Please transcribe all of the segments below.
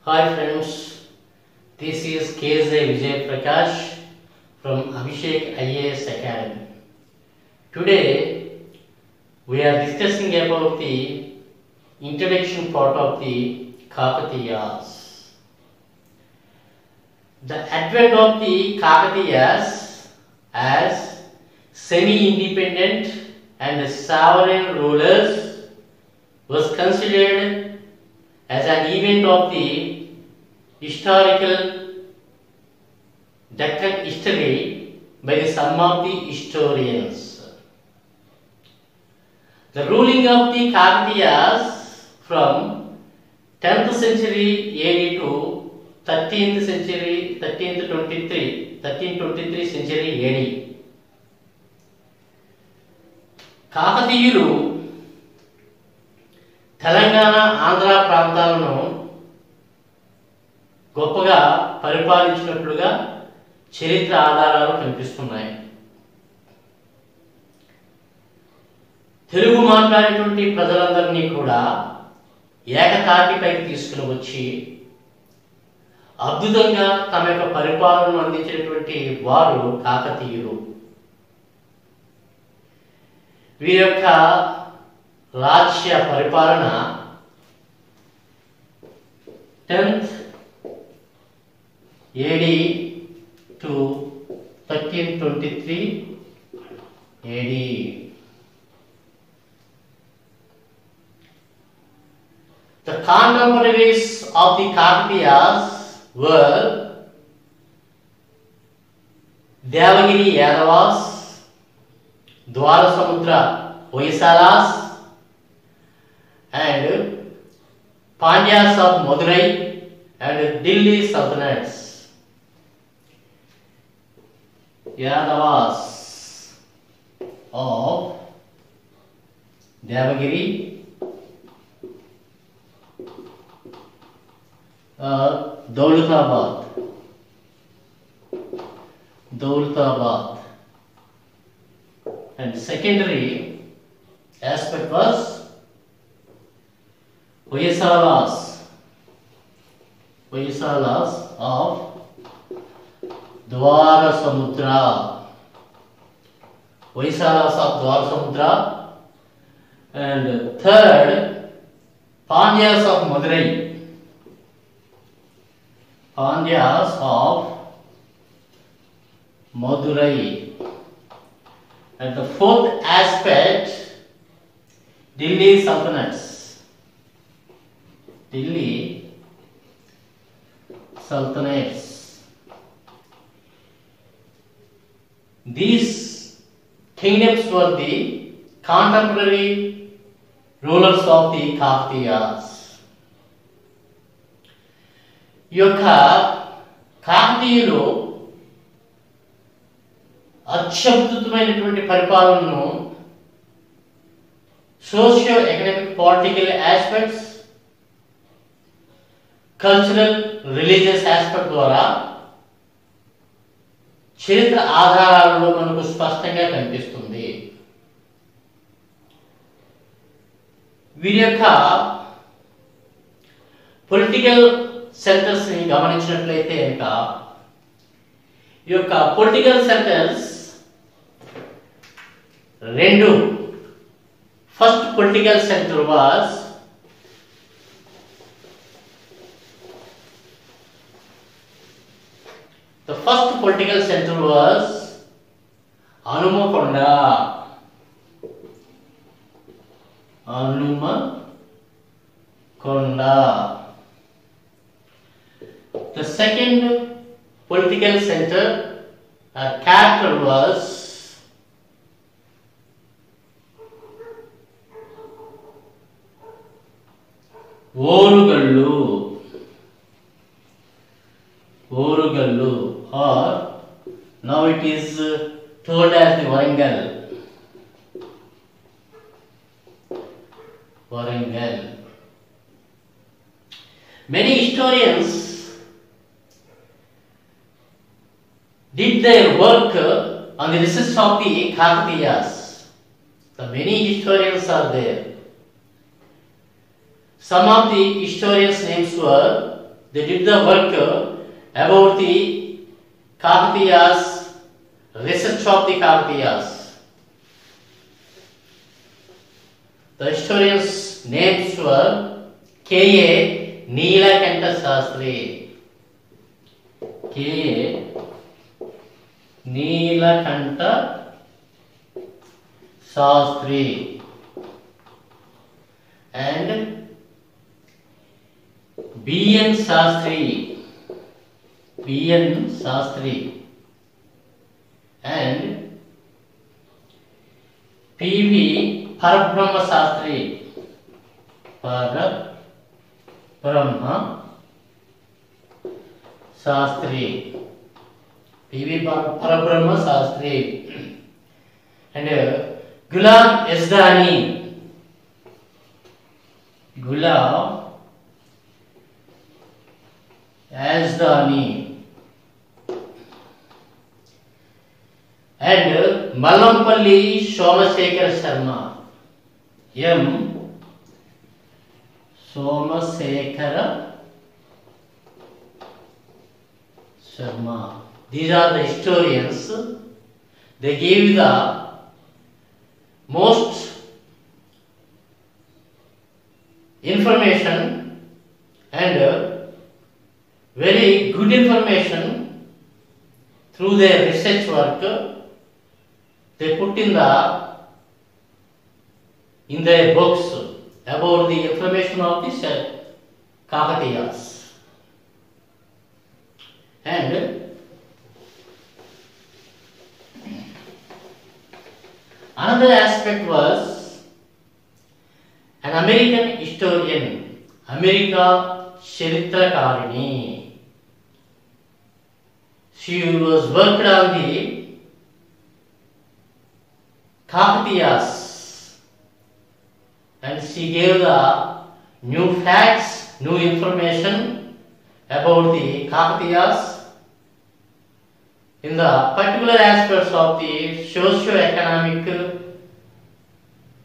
Hi friends, this is KZ Vijay Prakash from Abhishek IAS Academy. Today we are discussing about the introduction part of the Kakatiyas. The advent of the Kakatiyas as semi-independent and sovereign rulers was considered as an event of the historical Deccan history by some of the historians. The ruling of the Kakatiyas from 10th century AD to 1323 century AD. కాకతీయులు తెలంగాణ ఆంధ్ర ప్రాంతాలను గొప్పగా పరిపాలించినట్లుగా చరిత్ర ఆధారాలు కనిపిస్తున్నాయి. తెలుగు మాట్లాడేటువంటి ప్రజలందరినీ కూడా ఏకతాటిపైకి తీసుకుని వచ్చి అద్భుతంగా తమ యొక్క పరిపాలనను అందించినటువంటి వారు కాకతీయులు. వీరి యొక్క రాజ్య పరిపాలన 10th AD to 1323 AD. The contemporaries of the Kakatiyas were Devagiri Yadavas, Dwarasamudra Hoysalas, and Pandyas of Madurai and Delhi Sultanates. Yadavas of Devagiri, Daulatabad, and secondary aspect was Hoysalas of Dwarasamudra, and third Pandyas of Madurai, and the fourth aspect Delhi Sultanates. These kingdoms were the contemporary rulers of the Kakatiyas. ఈ యొక్క కాకతీయులు అత్యద్భుతమైనటువంటి పరిపాలనను socio economic political aspects, cultural religious aspect ద్వారా చరిత్ర ఆధారాలలో మనకు స్పష్టంగా కనిపిస్తుంది. వీరి యొక్క పొలిటికల్ సెంటర్స్ ని గమనించినట్లయితే కనుక ఈ యొక్క పొలిటికల్ సెంటర్స్ రెండు. First political centre was Hanumakonda. The second political center capital was Orugallu, or now it is told as the Warangal. Many historians did their work on the research of the Kakatiyas. The many historians are there. Some of the historians' names were they did the work about the Kakatiyas, research of the Kakatiyas. The historians' names were K.A. Neelakanta Shastri, K.A. Neelakanta Shastri, and B.N. Shastri, B.N. Shastri, and P.V. Parabrahma Shastri, Parabrahma Shastri, P.V. Parabrahma Shastri, and Gulam Yazdani, Gulam Yazdani, and Malampalli Somasekhara Sharma, M. Somasekhara Sharma. These are the historians. They gave the most information and very good information through their research work. They put in their books about the information of the Kakatiyas. And another aspect was an American historian, America Charitrakarini. She was worked on the Kakatiyas, and she gave the new facts, new information about the Kakatiyas in the particular aspects of the socio-economic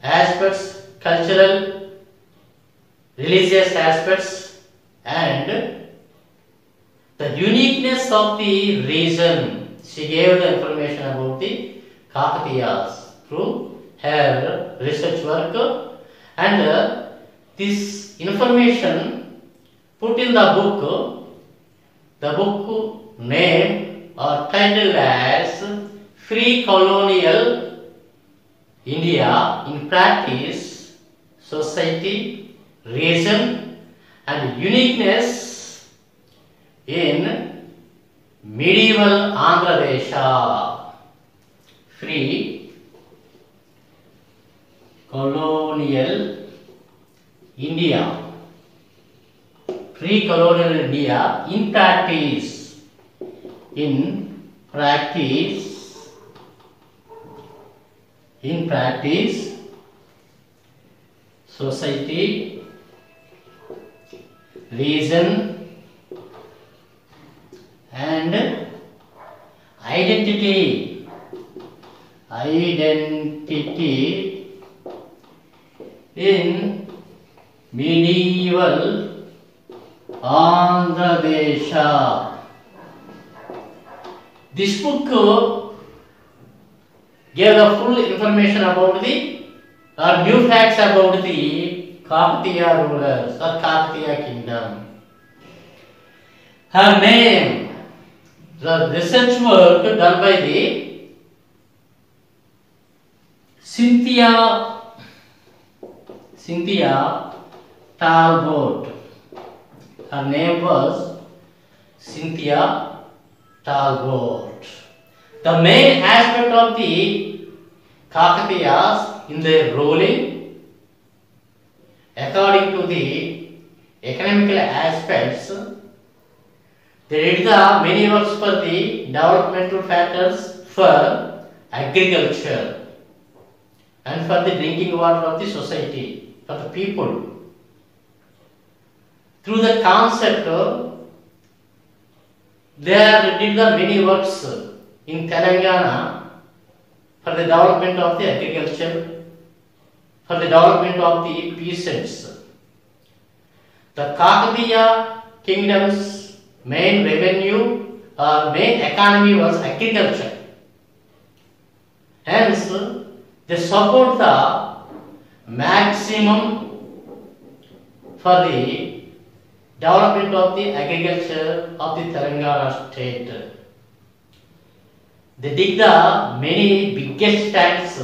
aspects, cultural, religious aspects, and the uniqueness of the region. She gave the information about the Kakatiyas through her research work, and this information put in the book name or titled as Free Colonial India in Practice, Society, Region and Uniqueness in Medieval Andhra Desha. Free Colonial India, Pre-colonial India in practice, society, reason and identity in medieval Andhra Desha. This book gave the full information about new facts about the Kakatiya rulers or Kakatiya kingdom. Her name, the research work done by the Cynthia Talbot. Her name was Cynthia Talbot. The main aspect of the Kakatiyas in their ruling, according to the economical aspects, they did the many works for the developmental factors for agriculture and for the drinking water of the society, for the people. Through the concept, they did the many works in Telangana for the development of the agriculture, for the development of the peasants. The Kakatiya kingdom's main revenue or main economy was agriculture. Hence, they support the maximum for the development of the agriculture of the Telangana state. They dig the many biggest tanks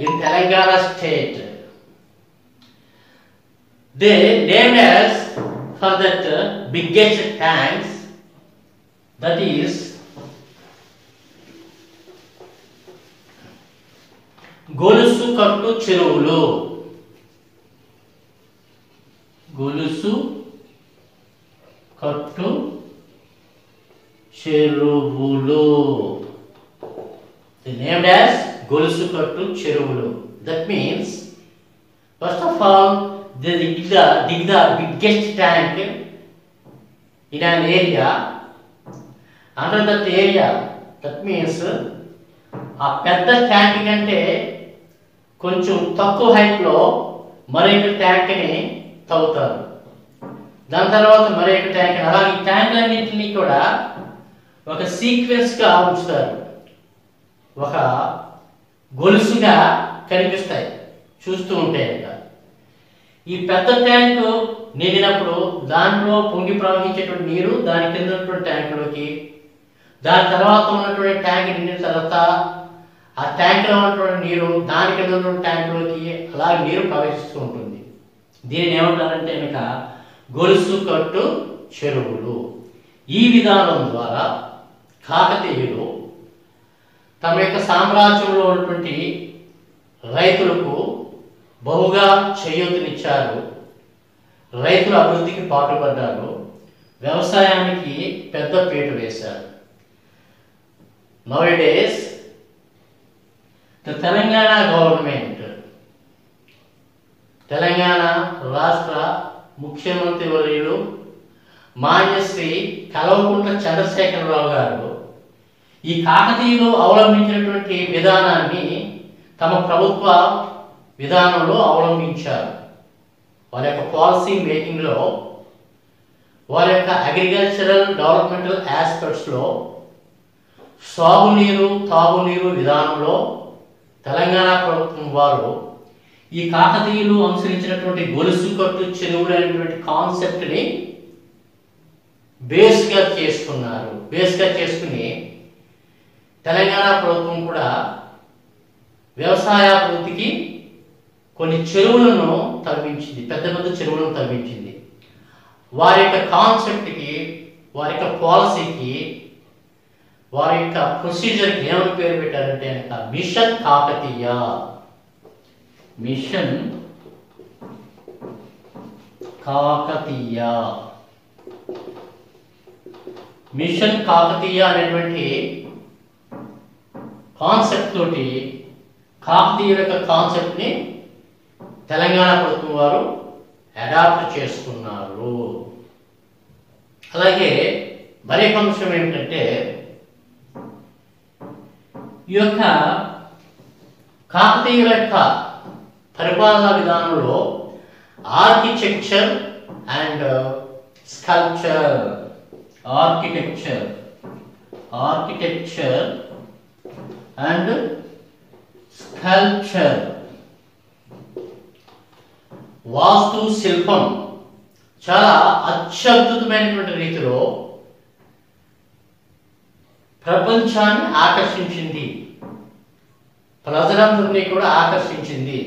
in Telangana state. They named as for that biggest tanks, that is గొలుసు కట్టు చెరువులు. గొలుసు కట్టు చెరువులు. They named as గొలుసు కట్టు చెరువులు. That means, first of all, they dig the biggest tank in an area. Under that area, that means ఆ పెద్ద ట్యాంక్ కంటే కొంచెం తక్కువ హైట్లో మరొక ట్యాంక్ని తవ్వుతారు. దాని తర్వాత మరొక ట్యాంక్, అలాగే ఈ ట్యాంకులన్నింటినీ కూడా ఒక సీక్వెన్స్గా ఉంచుతారు, ఒక గొలుసుగా కనిపిస్తాయి చూస్తూ ఉంటే. ఈ పెద్ద ట్యాంకు నిండినప్పుడు దాంట్లో పొంగి ప్రవహించేటువంటి నీరు దాని కింద ఉన్నటువంటి ట్యాంకులోకి, దాని తర్వాత ఉన్నటువంటి ట్యాంక్ నిండిన తర్వాత ఆ ట్యాంక్లో ఉన్నటువంటి నీరు దాని కింద ఉన్నటువంటి ట్యాంకులోకి అలా నీరు ప్రవహిస్తూ ఉంటుంది. దీనిని ఏమంటారంటే కనుక గొలుసు కట్టు చెరువులు. ఈ విధానం ద్వారా కాకతీయులు తమ యొక్క సామ్రాజ్యంలో ఉన్నటువంటి రైతులకు బహుగా చేయూతనిచ్చారు. రైతుల అభివృద్ధికి పాటుపడ్డారు. వ్యవసాయానికి పెద్ద పీట వేశారు. Nowadays, the Telangana government, Telangana రాష్ట్ర ముఖ్యమంత్రి వర్యులు మాన్యశ్రీ కల్వకుంట్ల చంద్రశేఖరరావు గారు ఈ కాకతీయులు అవలంబించినటువంటి విధానాన్ని తమ ప్రభుత్వ విధానంలో అవలంబించారు. వారి యొక్క పాలసీ మేకింగ్లో, వారి యొక్క అగ్రికల్చరల్ డెవలప్మెంటల్ ఆస్పెక్ట్స్లో, సాగునీరు తాగునీరు విధానంలో తెలంగాణ ప్రభుత్వం వారు ఈ కాకతీయులు అనుసరించినటువంటి గొలుసు కట్టు చెరువులు అనేటువంటి కాన్సెప్ట్ని బేస్గా చేసుకున్నారు. బేస్గా చేసుకుని తెలంగాణ ప్రభుత్వం కూడా వ్యవసాయాభివృద్ధికి కొన్ని చెరువులను తవ్వించింది, పెద్ద పెద్ద చెరువులను తవ్వించింది. వారి యొక్క కాన్సెప్ట్కి, వారి యొక్క పాలసీకి, వారి యొక్క ప్రొసీజర్కి ఏమని పేరు పెట్టారంటే కనుక mission Kakatiya. Mission Kakatiya. Mission Kakatiya అనేటువంటి కాన్సెప్ట్ తోటి కాకతీయుల యొక్క కాన్సెప్ట్ని తెలంగాణ ప్రభుత్వం వారు అడాప్ట్ చేసుకున్నారు. అలాగే మరొక అంశం ఏమిటంటే ఈ యొక్క కాకతీయుల యొక్క పరిపాలనా విధానంలో architecture and sculpture, architecture and sculpture, వాస్తు శిల్పం చాలా అత్యద్భుతమైనటువంటి రీతిలో ప్రపంచాన్ని ఆకర్షించింది, ప్రజలందరినీ కూడా ఆకర్షించింది.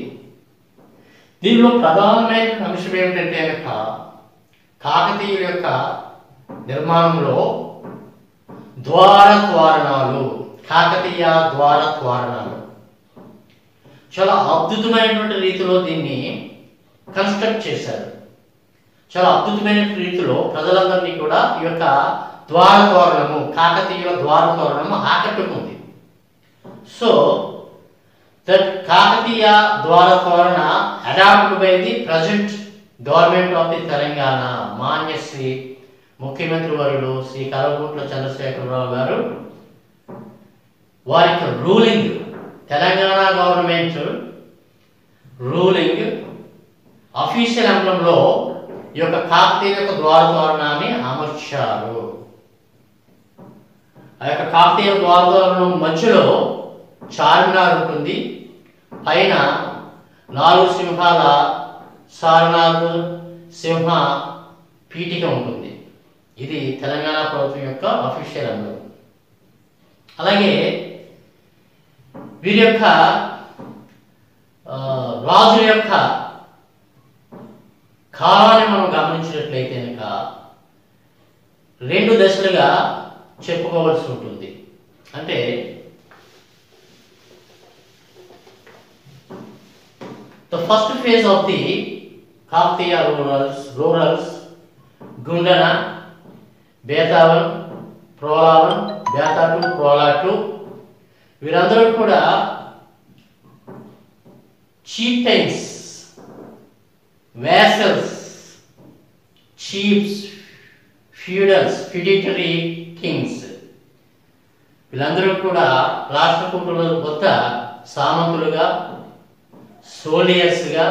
దీనిలో ప్రధానమైన అంశం ఏమిటంటే కనుక కాకతీయుల యొక్క నిర్మాణంలో ద్వార తోరణాలు, కాకతీయ ద్వార తోరణాలు చాలా అద్భుతమైనటువంటి రీతిలో దీన్ని కన్స్ట్రక్ట్ చేశారు. చాలా అద్భుతమైన రీతిలో ప్రజలందరినీ కూడా ఈ యొక్క ద్వార తోరణము, కాకతీయుల ద్వార తోరణము ఆకట్టుకుంది. సో దట్ కాకతీయ ద్వార తోరణ adopted by the present government of the Telangana. మాన్యశ్రీ ముఖ్యమంత్రి వర్యులు శ్రీ కల్వకుంట్ల చంద్రశేఖరరావు గారు వారి ruling, Telangana government ruling official ఎంబ్లంలో ఈ యొక్క కాకతీయ యొక్క ద్వారతోరణాన్ని అమర్చారు. ఆ యొక్క కాకతీయ ద్వారతోరణం మధ్యలో చార్మినార్ ఉంటుంది. పైన 4 సింహాల సారనాథ్ సింహ పీఠిక ఉంటుంది. ఇది తెలంగాణ ప్రభుత్వం యొక్క అఫీషియల్ అందం. అలాగే వీరి యొక్క రాజు యొక్క కాలాన్ని మనం గమనించినట్లయితే కనుక 2 దశలుగా చెప్పుకోవాల్సి ఉంటుంది. అంటే the first phase of the Kakatiya rulers Gundana, Betavan, Prolavan, Betatu, Prolatu వీరందరూ కూడా chieftains, vassals, chiefs, feudals, feudatory kings వీళ్ళందరూ కూడా రాష్ట్రకూటుల వద్ద సామంతులుగా, సోల్జర్స్గా,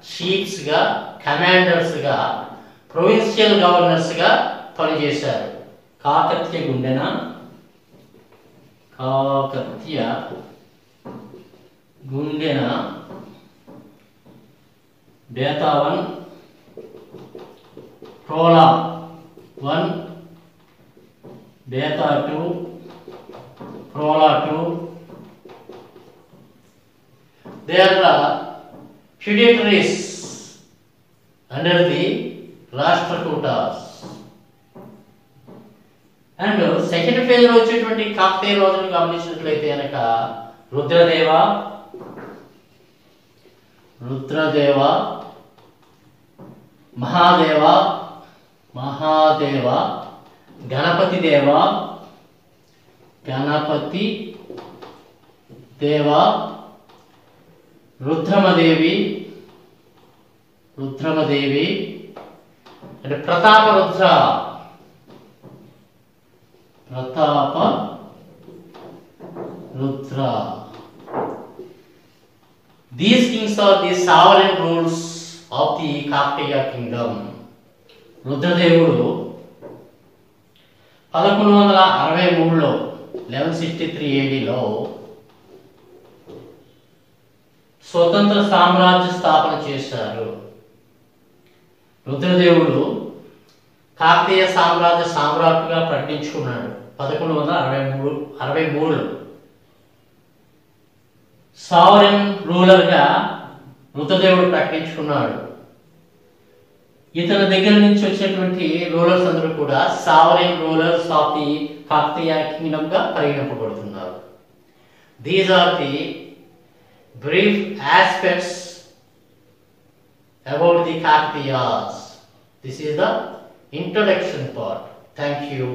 చీఫ్స్గా, కమాండర్స్గా, ప్రొవిన్షియల్ గవర్నర్స్గా పనిచేశారు. Kakatiya గుండెన, Kakatiya గుండెన, బేతావన్, ప్రోలా 1, Betha 2, ప్రోలా 2. They are the feudatories under the Rashtrakutas. And second phase లో వచ్చేటువంటి కాకతీయ రాజులను గమనించినట్లయితే కనుక రుద్రదేవ, మహాదేవ, గణపతి దేవ, రుద్రమదేవి అంటే Prataparudra. These kings are the sovereign rulers of the Kakatiya kingdom. రుద్రదేవుడు 1163లో 1163 ADలో స్వతంత్ర సామ్రాజ్య స్థాపన చేశారు. రుద్రదేవుడు కాకతీయ సామ్రాజ్య సామ్రాట్టుగా ప్రకటించుకున్నాడు 1163లో. సావరెన్ రూలర్గా రుద్రదేవుడు ప్రకటించుకున్నాడు. ఇతని దగ్గర నుంచి వచ్చేటువంటి రూలర్స్ అందరూ కూడా sovereign rulers of the Kakatiya kingdom గా పరిగణింపబడుతున్నారు. These are the brief aspects about the Kakatiyas. This is the introduction part. Thank you.